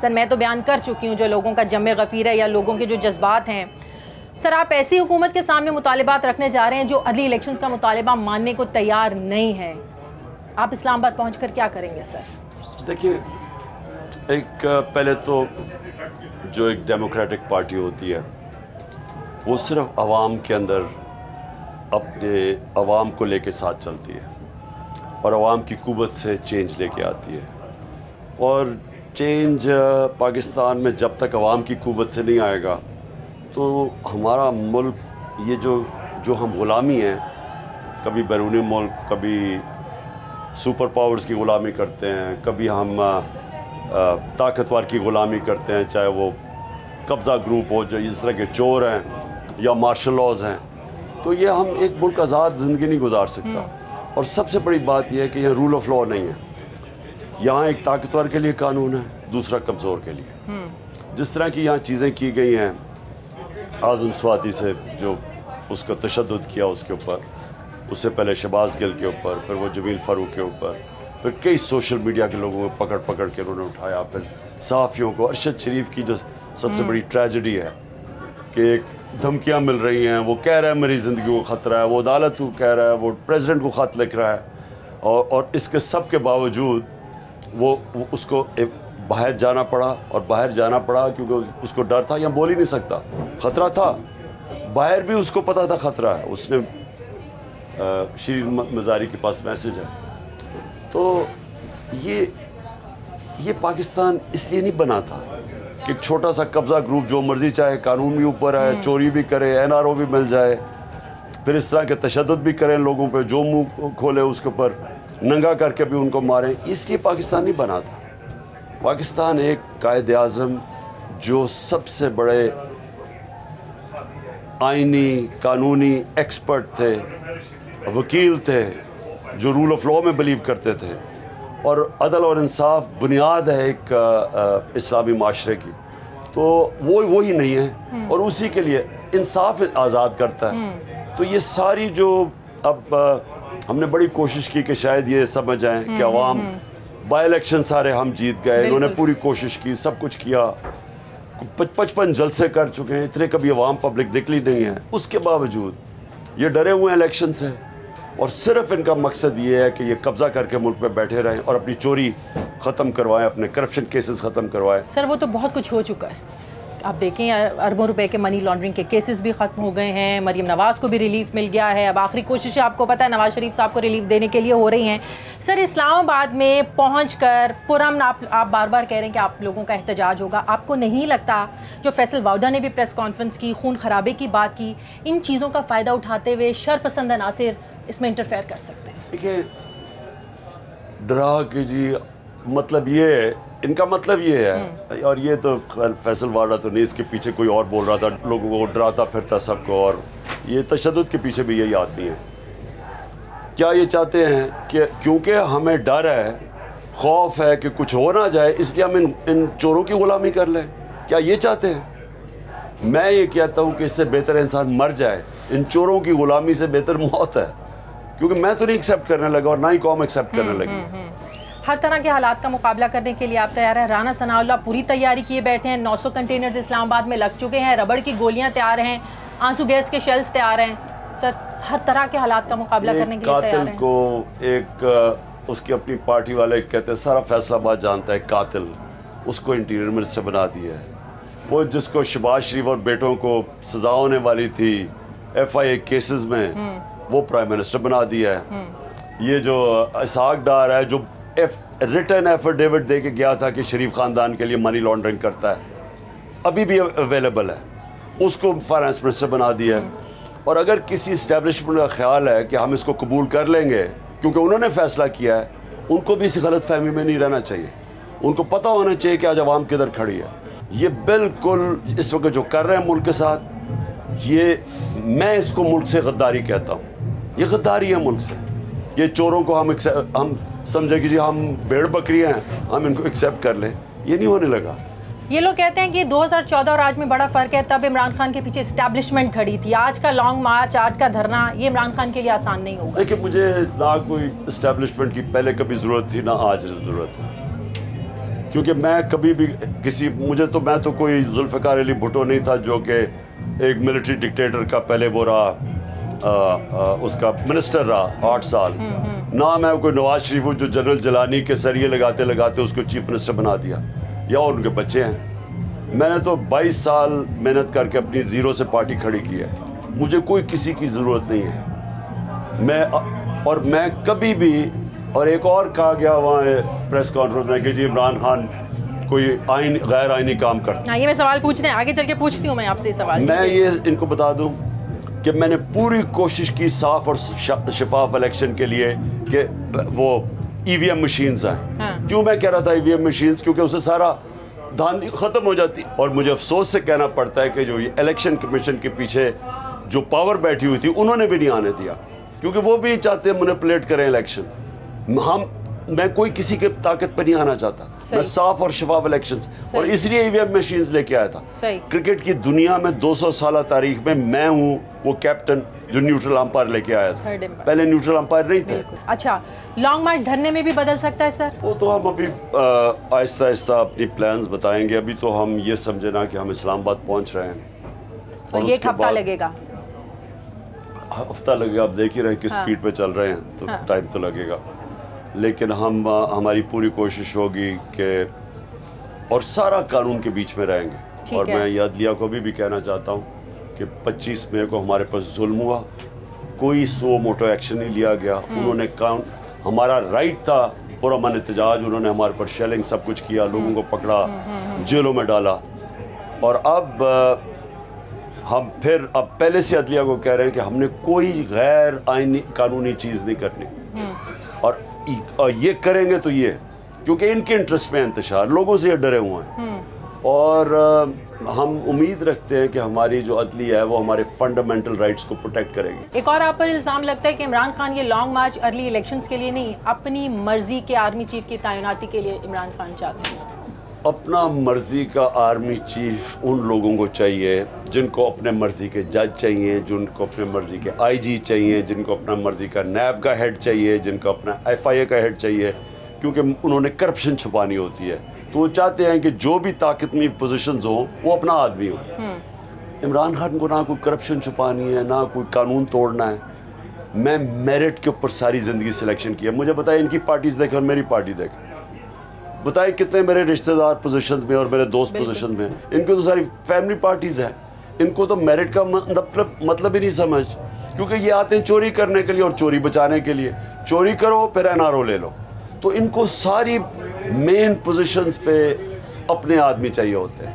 Sir मैं तो बयान कर चुकी हूँ जो लोगों का जमे गफीर है या लोगों के जो जज्बात हैं। सर आप ऐसी हुकूमत के सामने मुतालिबात रखने जा रहे हैं जो अगली इलेक्शंस का मुतालिबा मानने को तैयार नहीं है। आप इस्लामाबाद पहुँच कर क्या करेंगे सर? देखिए, एक पहले तो जो एक डेमोक्रेटिक पार्टी होती है वो सिर्फ आवाम के अंदर अपने आवाम को लेके साथ चलती है और आवाम की कुव्वत से चेंज लेके आती है। और चेंज पाकिस्तान में जब तक आवाम की कुव्वत से नहीं आएगा तो हमारा मुल्क ये जो हम ग़ुलामी हैं, कभी बैरूनी मुल्क, कभी सुपर पावर्स की ग़ुलामी करते हैं, कभी हम ताकतवर की ग़ुलामी करते हैं, चाहे वो कब्ज़ा ग्रुप हो जो इस तरह के चोर हैं या मार्शल लॉज हैं, तो ये हम एक मुल्क आज़ाद ज़िंदगी नहीं गुजार सकता। और सबसे बड़ी बात यह है कि यहाँ रूल ऑफ लॉ नहीं है। यहाँ एक ताकतवर के लिए कानून है, दूसरा कमज़ोर के लिए। जिस तरह की यहाँ चीज़ें की गई हैं, आज़म स्वाति से जो उसका तशद्दुद किया उसके ऊपर, उससे पहले शहबाज गिल के ऊपर, फिर वो जमील फ़ारूक के ऊपर, फिर कई सोशल मीडिया के लोगों को पकड़ पकड़ के उन्होंने उठाया, फिर सहाफ़ियों को, अरशद शरीफ की जो सबसे बड़ी ट्रेजेडी है कि एक धमकियाँ मिल रही हैं, वो कह रहा है मेरी ज़िंदगी को ख़तरा है, वो अदालत को कह रहा है, वो प्रेसिडेंट को ख़त लिख रहा है, और इसके सब के बावजूद वो उसको बाहर जाना पड़ा। और बाहर जाना पड़ा क्योंकि उसको डर था, या बोल ही नहीं सकता, ख़तरा था, बाहर भी उसको पता था ख़तरा है। उसने शीरीन मज़ारी के पास मैसेज है। तो ये पाकिस्तान इसलिए नहीं बना था कि एक छोटा सा कब्ज़ा ग्रुप जो मर्ज़ी चाहे, कानून भी ऊपर है, चोरी भी करे, NRO भी मिल जाए, फिर इस तरह के तशद्दुद भी करें लोगों पे, जो मुंह खोले उसके ऊपर नंगा करके भी उनको मारें। इसलिए पाकिस्तान नहीं बना था। पाकिस्तान एक कायद आज़म जो सबसे बड़े आइनी कानूनी एक्सपर्ट थे, वकील थे, जो रूल ऑफ लॉ में बिलीव करते थे, और अदल और इंसाफ बुनियाद है एक इस्लामी माशरे की, तो वो ही नहीं है। और उसी के लिए इंसाफ आज़ाद करता है। तो ये सारी जो अब हमने बड़ी कोशिश की कि शायद ये समझ आए कि अवाम बाई इलेक्शन सारे हम जीत गए, इन्होंने पूरी कोशिश की, सब कुछ किया, 55 जलसे कर चुके हैं, इतने कभी अवाम पब्लिक निकली नहीं है। उसके बावजूद ये डरे हुए इलेक्शन से, और सिर्फ इनका मकसद ये है कि ये कब्ज़ा करके मुल्क में बैठे रहें और अपनी चोरी ख़त्म करवाएं, अपने करप्शन केसेस ख़त्म करवाएं। सर वो तो बहुत कुछ हो चुका है। आप देखें अरबों रुपए के मनी लॉन्ड्रिंग के केसेस भी ख़त्म हो गए हैं, मरीम नवाज़ को भी रिलीफ मिल गया है। अब आखिरी कोशिशें आपको पता है नवाज़ शरीफ साहब को रिलीफ देने के लिए हो रही हैं। सर इस्लामाबाद में पहुंचकर पुरअमन आप बार बार कह रहे हैं कि आप लोगों का एहतजाज होगा। आपको नहीं लगता जो फैसल वाउडा ने भी प्रेस कॉन्फ्रेंस की, खून खराबे की बात की, इन चीज़ों का फ़ायदा उठाते हुए शरपसंद अनासिर इसमें इंटरफेयर कर सकते हैं? देखिए, डरा के जी मतलब ये है, इनका मतलब ये है, और ये तो फैसल वाडा तो नहीं, इसके पीछे कोई और बोल रहा था, लोगों को डराता फिरता सबको, और ये तशद्दुद के पीछे भी यही आदमी है। क्या ये चाहते हैं कि क्योंकि हमें डर है, खौफ है कि कुछ हो ना जाए, इसलिए हम इन चोरों की ग़ुलामी कर लें? क्या ये चाहते हैं? मैं ये कहता हूँ कि इससे बेहतर इंसान मर जाए, इन चोरों की ग़ुलामी से बेहतर मौत है, क्योंकि मैं तो नहीं एक्सेप्ट करने लगा और ना ही कौम एक्सेप्ट करने लगी। हर तरह के हालात का मुकाबला करने के लिए आप तैयार हैं? राना सनाउल्लाह पूरी तैयारी किए बैठे हैं, 900 कंटेनर्स इस्लामाबाद में लग चुके हैं, रबड़ की गोलियां तैयार हैं, आंसू गैस के शेल्स तैयार हैं। सर हर तरह के हालात का मुकाबला करने के लिए तैयार हैं। कातिल को एक उसकी अपनी पार्टी वाले कहते हैं, सारा फैसलाबाद जानता है कातिल, उसको इंटीरियर मिनिस्टर बना दिया है। वो जिसको शहबाज शरीफ और बेटों को सजा होने वाली थी FIA केसेस में, वो प्राइम मिनिस्टर बना दिया है। ये जो इसाक डार है, जो रिटर्न एफिडेविट दे के गया था कि शरीफ ख़ानदान के लिए मनी लॉन्ड्रिंग करता है, अभी भी अवेलेबल है, उसको फाइनेंस मिनिस्टर बना दिया है। और अगर किसी इस्टेब्लिशमेंट का ख्याल है कि हम इसको कबूल कर लेंगे क्योंकि उन्होंने फ़ैसला किया है, उनको भी इसी गलत फहमी में नहीं रहना चाहिए। उनको पता होना चाहिए कि आज अवाम किधर खड़ी है। ये बिल्कुल इस वक्त जो कर रहे हैं मुल्क के साथ, ये मैं इसको मुल्क से गद्दारी कहता हूँ। ये गद्दारी है मुल्क से। ये चोरों को हम समझे कि जी हम भेड़ बकरियाँ हैं, हम इनको एक्सेप्ट कर लें, ये नहीं होने लगा। ये लोग कहते हैं कि 2014 और आज में बड़ा फ़र्क है, तब इमरान खान के पीछे इस्टेब्लिशमेंट खड़ी थी। आज का लॉन्ग मार्च, आज का धरना, ये इमरान खान के लिए आसान नहीं होगा। देखिए, मुझे ना कोई इस्टेब्लिशमेंट की पहले कभी ज़रूरत थी, ना आज ज़रूरत है, क्योंकि मैं कभी भी मैं तो कोई जुल्फ़िकार अली भुट्टो नहीं था जो कि एक मिलिट्री डिक्टेटर का पहले वो रहा उसका मिनिस्टर रहा 8 साल। ना मैं कोई नवाज शरीफ हूँ जो जनरल जलानी के सरिये लगाते लगाते उसको चीफ मिनिस्टर बना दिया, या उनके बच्चे हैं। मैंने तो 22 साल मेहनत करके अपनी ज़ीरो से पार्टी खड़ी की है। मुझे कोई किसी की ज़रूरत नहीं है। मैं कभी भी, और एक और कहा गया वहाँ प्रेस कॉन्फ्रेंस में कि जी इमरान खान कोई गैर आइनी काम करता है। ये मैं सवाल पूछने आगे चल के पूछती हूँ मैं आपसे सवाल। मैं ये इनको बता दूँ कि मैंने पूरी कोशिश की साफ और शफाफ इलेक्शन के लिए कि वो ईवीएम मशीन्स आए। हाँ। क्यों मैं कह रहा था ईवीएम मशीन्स? क्योंकि उससे सारा धांधली ख़त्म हो जाती। और मुझे अफसोस से कहना पड़ता है कि जो ये इलेक्शन कमीशन के पीछे जो पावर बैठी हुई थी उन्होंने भी नहीं आने दिया, क्योंकि वो भी चाहते हैं मैनिपुलेट करें इलेक्शन। मैं कोई किसी के ताकत पर नहीं आना चाहता, मैं साफ और शफाफ इलेक्शंस, और इसलिए ईवीएम मशीन्स लेके आया था। क्रिकेट की दुनिया में 200 साल तारीख में मैं हूँ वो कैप्टन जो न्यूट्रल अंपायर लेके आया था। पहले न्यूट्रल अंपायर नहीं थे। अच्छा, लॉन्ग मार्च धरने में भी बदल सकता है सर? वो तो हम अभी आहिस्ता आहिस्ता अपनी प्लान्स बताएंगे। अभी तो हम ये समझे ना कि हम इस्लामाबाद पहुँच रहे हैं, और ये हफ्ता लगेगा। हफ्ता लगेगा, आप देख ही रहे किस स्पीड पे चल रहे हैं, तो टाइम तो लगेगा। लेकिन हमारी पूरी कोशिश होगी कि, और सारा कानून के बीच में रहेंगे। और मैं अदलिया को भी कहना चाहता हूँ कि 25 मई को हमारे पास जुल्म हुआ, कोई सो मोटो एक्शन नहीं लिया गया। उन्होंने हमारा राइट था पुरअमन एहतजाज, उन्होंने हमारे पर शेलिंग सब कुछ किया, लोगों को पकड़ा, जेलों में डाला। और अब हम फिर पहले से अदलिया को कह रहे हैं कि हमने कोई गैर आईनी कानूनी चीज़ नहीं करनी, और ये करेंगे तो ये, क्योंकि इनके इंटरेस्ट में इंतशार, लोगों से ये डरे हुए हैं। और हम उम्मीद रखते हैं कि हमारी जो अदलिया है वो हमारे फंडामेंटल राइट्स को प्रोटेक्ट करेगी। एक और आप पर इल्ज़ाम लगता है कि इमरान खान ये लॉन्ग मार्च अर्ली इलेक्शंस के लिए नहीं, अपनी मर्जी के आर्मी चीफ की तैनाती के लिए इमरान खान चाहते हैं। अपना मर्जी का आर्मी चीफ उन लोगों को चाहिए जिनको अपने मर्जी के जज चाहिए, जिनको अपने मर्जी के आईजी चाहिए, जिनको अपना मर्जी का नैब का हेड चाहिए, जिनको अपना FIA का हेड चाहिए, क्योंकि उन्होंने करप्शन छुपानी होती है। तो वो चाहते हैं कि जो भी ताकत में पोजीशंस हो वो अपना आदमी हो। इमरान खान को ना कोई करप्शन छुपानी है, ना कोई कानून तोड़ना है। मैं मेरिट के ऊपर सारी ज़िंदगी सिलेक्शन किया। मुझे बताए इनकी पार्टीज़ देखें और मेरी पार्टी देखें, बताए कितने मेरे रिश्तेदार पोजीशंस में और मेरे दोस्त पोजीशन में। इनको तो सारी फैमिली पार्टीज़ हैं, इनको तो मेरिट का मतलब ही नहीं समझ, क्योंकि ये आते हैं चोरी करने के लिए और चोरी बचाने के लिए। चोरी करो फिर NRO ले लो। तो इनको सारी मेन पोजीशंस पे अपने आदमी चाहिए होते हैं।